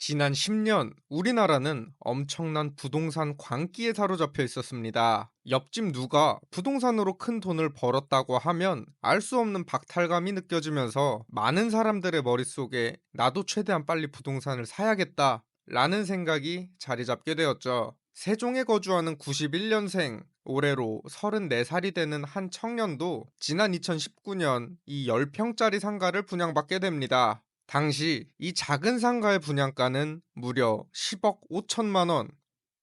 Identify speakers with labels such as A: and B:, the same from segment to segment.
A: 지난 10년 우리나라는 엄청난 부동산 광기에 사로잡혀 있었습니다. 옆집 누가 부동산으로 큰 돈을 벌었다고 하면 알 수 없는 박탈감이 느껴지면서 많은 사람들의 머릿속에 나도 최대한 빨리 부동산을 사야겠다 라는 생각이 자리 잡게 되었죠. 세종에 거주하는 91년생, 올해로 34살이 되는 한 청년도 지난 2019년 이 10평짜리 상가를 분양받게 됩니다. 당시 이 작은 상가의 분양가는 무려 10억 5천만 원.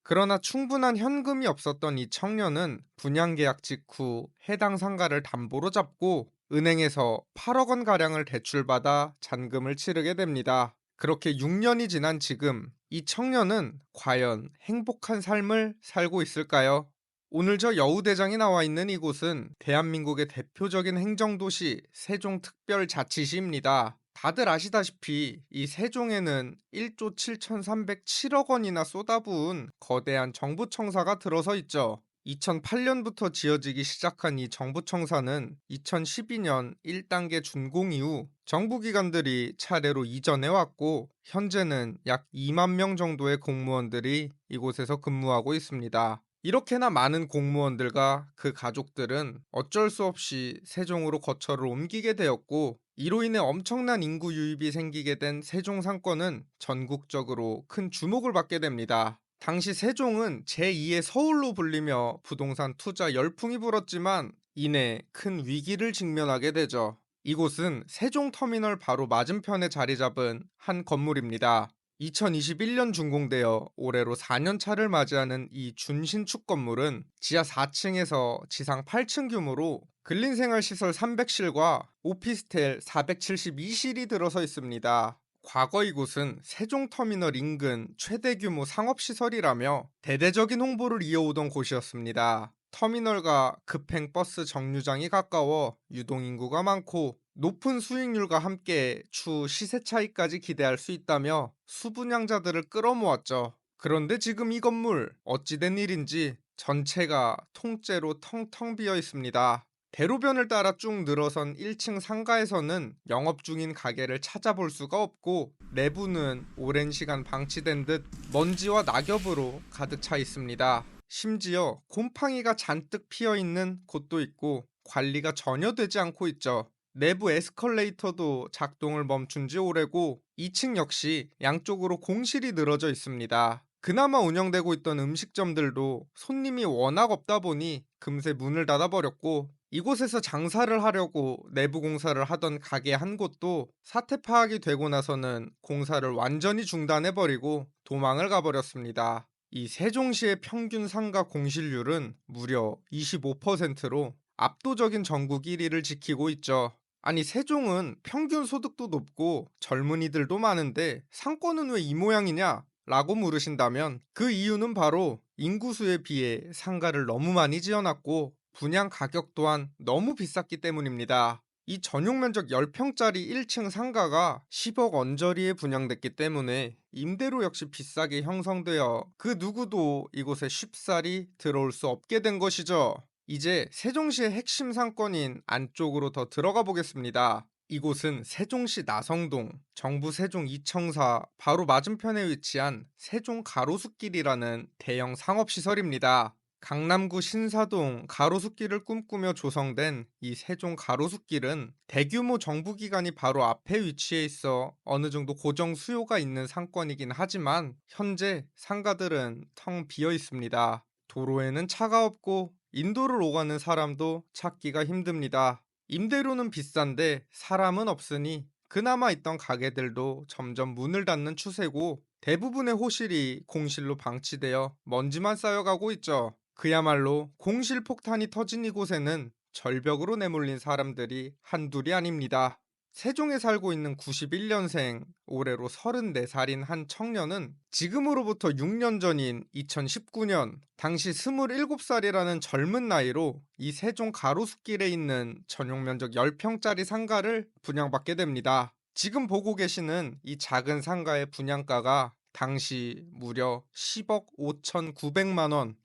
A: 그러나 충분한 현금이 없었던 이 청년은 분양 계약 직후 해당 상가를 담보로 잡고 은행에서 8억 원 가량을 대출받아 잔금을 치르게 됩니다. 그렇게 6년이 지난 지금 이 청년은 과연 행복한 삶을 살고 있을까요? 오늘 저 여우대장이 나와 있는 이곳은 대한민국의 대표적인 행정도시 세종특별자치시입니다. 다들 아시다시피 이 세종에는 1조 7,307억 원이나 쏟아부은 거대한 정부청사가 들어서 있죠. 2008년부터 지어지기 시작한 이 정부청사는 2012년 1단계 준공 이후 정부기관들이 차례로 이전해 왔고, 현재는 약 2만 명 정도의 공무원들이 이곳에서 근무하고 있습니다. 이렇게나 많은 공무원들과 그 가족들은 어쩔 수 없이 세종으로 거처를 옮기게 되었고, 이로 인해 엄청난 인구 유입이 생기게 된 세종 상권은 전국적으로 큰 주목을 받게 됩니다. 당시 세종은 제2의 서울로 불리며 부동산 투자 열풍이 불었지만 이내 큰 위기를 직면하게 되죠. 이곳은 세종터미널 바로 맞은편에 자리 잡은 한 건물입니다. 2021년 준공되어 올해로 4년 차를 맞이하는 이 준신축 건물은 지하 4층에서 지상 8층 규모로 근린생활시설 300실과 오피스텔 472실이 들어서 있습니다. 과거 이곳은 세종터미널 인근 최대 규모 상업시설이라며 대대적인 홍보를 이어오던 곳이었습니다. 터미널과 급행버스 정류장이 가까워 유동인구가 많고 높은 수익률과 함께 추후 시세 차익까지 기대할 수 있다며 수분양자들을 끌어모았죠. 그런데 지금 이 건물 어찌된 일인지 전체가 통째로 텅텅 비어 있습니다. 대로변을 따라 쭉 늘어선 1층 상가에서는 영업 중인 가게를 찾아볼 수가 없고, 내부는 오랜 시간 방치된 듯 먼지와 낙엽으로 가득 차 있습니다. 심지어 곰팡이가 잔뜩 피어 있는 곳도 있고 관리가 전혀 되지 않고 있죠. 내부 에스컬레이터도 작동을 멈춘 지 오래고 2층 역시 양쪽으로 공실이 늘어져 있습니다. 그나마 운영되고 있던 음식점들도 손님이 워낙 없다 보니 금세 문을 닫아버렸고, 이곳에서 장사를 하려고 내부 공사를 하던 가게 한 곳도 사태 파악이 되고 나서는 공사를 완전히 중단해버리고 도망을 가버렸습니다. 이 세종시의 평균 상가 공실률은 무려 25%로 압도적인 전국 1위를 지키고 있죠. 아니, 세종은 평균 소득도 높고 젊은이들도 많은데 상권은 왜 이 모양이냐? 라고 물으신다면 그 이유는 바로 인구수에 비해 상가를 너무 많이 지어놨고 분양 가격 또한 너무 비쌌기 때문입니다. 이 전용 면적 10평짜리 1층 상가가 10억 언저리에 분양됐기 때문에 임대료 역시 비싸게 형성되어 그 누구도 이곳에 쉽사리 들어올 수 없게 된 것이죠. 이제 세종시의 핵심 상권인 안쪽으로 더 들어가 보겠습니다. 이곳은 세종시 나성동 정부 세종 이청사 바로 맞은편에 위치한 세종 가로수길이라는 대형 상업시설입니다. 강남구 신사동 가로수길을 꿈꾸며 조성된 이 세종 가로수길은 대규모 정부기관이 바로 앞에 위치해 있어 어느 정도 고정 수요가 있는 상권이긴 하지만 현재 상가들은 텅 비어 있습니다. 도로에는 차가 없고 인도를 오가는 사람도 찾기가 힘듭니다. 임대료는 비싼데 사람은 없으니 그나마 있던 가게들도 점점 문을 닫는 추세고, 대부분의 호실이 공실로 방치되어 먼지만 쌓여가고 있죠. 그야말로 공실 폭탄이 터진 이곳에는 절벽으로 내몰린 사람들이 한둘이 아닙니다. 세종에 살고 있는 91년생, 올해로 34살인 한 청년은 지금으로부터 6년 전인 2019년, 당시 27살이라는 젊은 나이로 이 세종 가로수길에 있는 전용 면적 10평짜리 상가를 분양받게 됩니다. 지금 보고 계시는 이 작은 상가의 분양가가 당시 무려 10억 5,900만 원.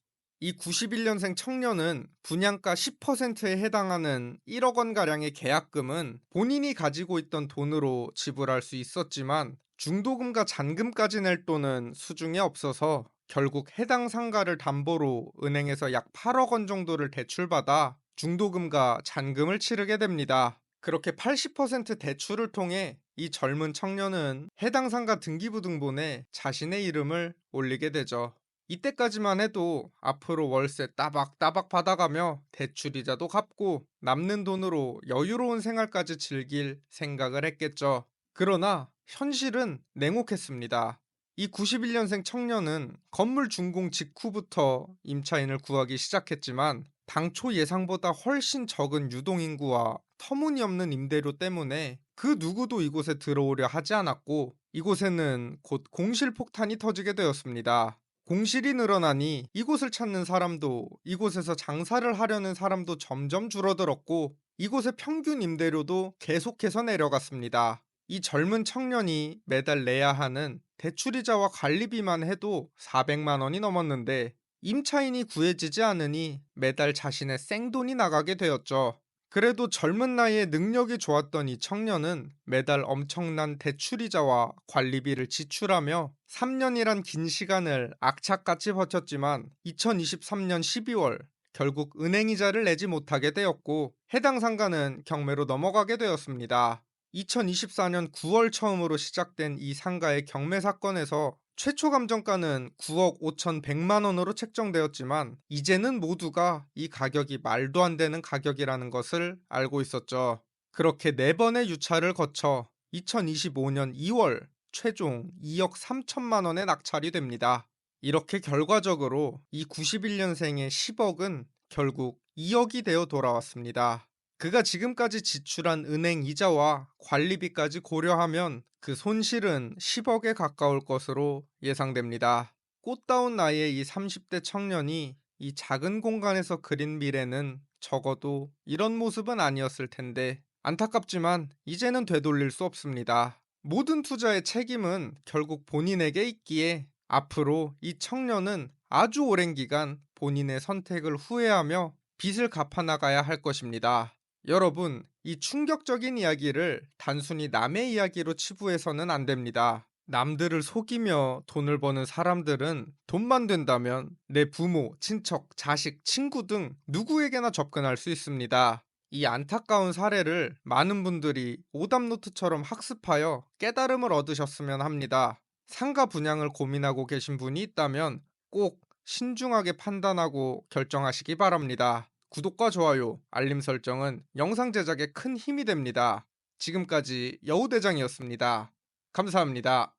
A: 이 91년생 청년은 분양가 10%에 해당하는 1억 원 가량의 계약금은 본인이 가지고 있던 돈으로 지불할 수 있었지만 중도금과 잔금까지 낼 돈은 수중에 없어서 결국 해당 상가를 담보로 은행에서 약 8억 원 정도를 대출받아 중도금과 잔금을 치르게 됩니다. 그렇게 80% 대출을 통해 이 젊은 청년은 해당 상가 등기부등본에 자신의 이름을 올리게 되죠. 이때까지만 해도 앞으로 월세 따박따박 받아가며 대출이자도 갚고 남는 돈으로 여유로운 생활까지 즐길 생각을 했겠죠. 그러나 현실은 냉혹했습니다. 이 91년생 청년은 건물 준공 직후부터 임차인을 구하기 시작했지만 당초 예상보다 훨씬 적은 유동인구와 터무니없는 임대료 때문에 그 누구도 이곳에 들어오려 하지 않았고, 이곳에는 곧 공실폭탄이 터지게 되었습니다. 공실이 늘어나니 이곳을 찾는 사람도, 이곳에서 장사를 하려는 사람도 점점 줄어들었고, 이곳의 평균 임대료도 계속해서 내려갔습니다. 이 젊은 청년이 매달 내야 하는 대출이자와 관리비만 해도 400만 원이 넘었는데 임차인이 구해지지 않으니 매달 자신의 생돈이 나가게 되었죠. 그래도 젊은 나이에 능력이 좋았던 이 청년은 매달 엄청난 대출이자와 관리비를 지출하며 3년이란 긴 시간을 악착같이 버텼지만 2023년 12월 결국 은행이자를 내지 못하게 되었고 해당 상가는 경매로 넘어가게 되었습니다. 2024년 9월 처음으로 시작된 이 상가의 경매 사건에서 최초 감정가는 9억 5,100만 원으로 책정되었지만 이제는 모두가 이 가격이 말도 안 되는 가격이라는 것을 알고 있었죠. 그렇게 4번의 유찰을 거쳐 2025년 2월 최종 2억 3천만 원에 낙찰이 됩니다. 이렇게 결과적으로 이 91년생의 10억은 결국 2억이 되어 돌아왔습니다. 그가 지금까지 지출한 은행 이자와 관리비까지 고려하면 그 손실은 10억에 가까울 것으로 예상됩니다. 꽃다운 나이의 이 30대 청년이 이 작은 공간에서 그린 미래는 적어도 이런 모습은 아니었을 텐데 안타깝지만 이제는 되돌릴 수 없습니다. 모든 투자의 책임은 결국 본인에게 있기에 앞으로 이 청년은 아주 오랜 기간 본인의 선택을 후회하며 빚을 갚아나가야 할 것입니다. 여러분, 이 충격적인 이야기를 단순히 남의 이야기로 치부해서는 안 됩니다. 남들을 속이며 돈을 버는 사람들은 돈만 된다면 내 부모, 친척, 자식, 친구 등 누구에게나 접근할 수 있습니다. 이 안타까운 사례를 많은 분들이 오답노트처럼 학습하여 깨달음을 얻으셨으면 합니다. 상가 분양을 고민하고 계신 분이 있다면 꼭 신중하게 판단하고 결정하시기 바랍니다. 구독과 좋아요, 알림 설정은 영상 제작에 큰 힘이 됩니다. 지금까지 여우대장이었습니다. 감사합니다.